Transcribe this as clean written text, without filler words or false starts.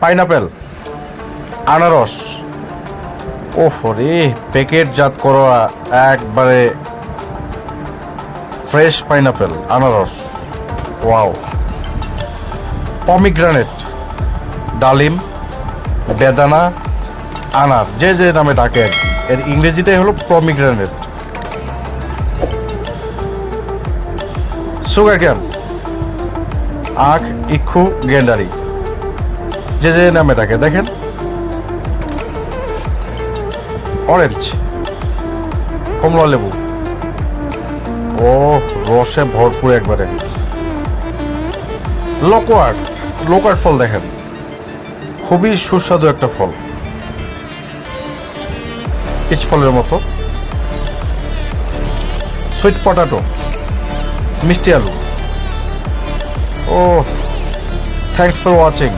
Pineapple, আনারস। ওহরে, প্যাকেটজাত করা একবারে ফ্রেশ পাইনাপেল, আনারস। ওয়াও। পমিগ্রানেট, ডালিম, বেদানা, আনার, যে যে নামে ডাকে আর কি। এর ইংরেজিটাই হলো পমিগ্রানেট। সুগার ক্যান, আখ, ইক্ষু, গেন্ডারি, যে যে নামে ডাকে। দেখেন, অরেঞ্জ, কমলা লেবু। ও, রসে ভরপুর একবারে। লোকওয়ার্ড, লোকওয়ার্ড ফল দেখেন, খুবই সুস্বাদু একটা ফল, পিচ ফলের মতো। সুইট পটাটো, মিষ্টি আলু। ও, থ্যাংকস ফর ওয়াচিং।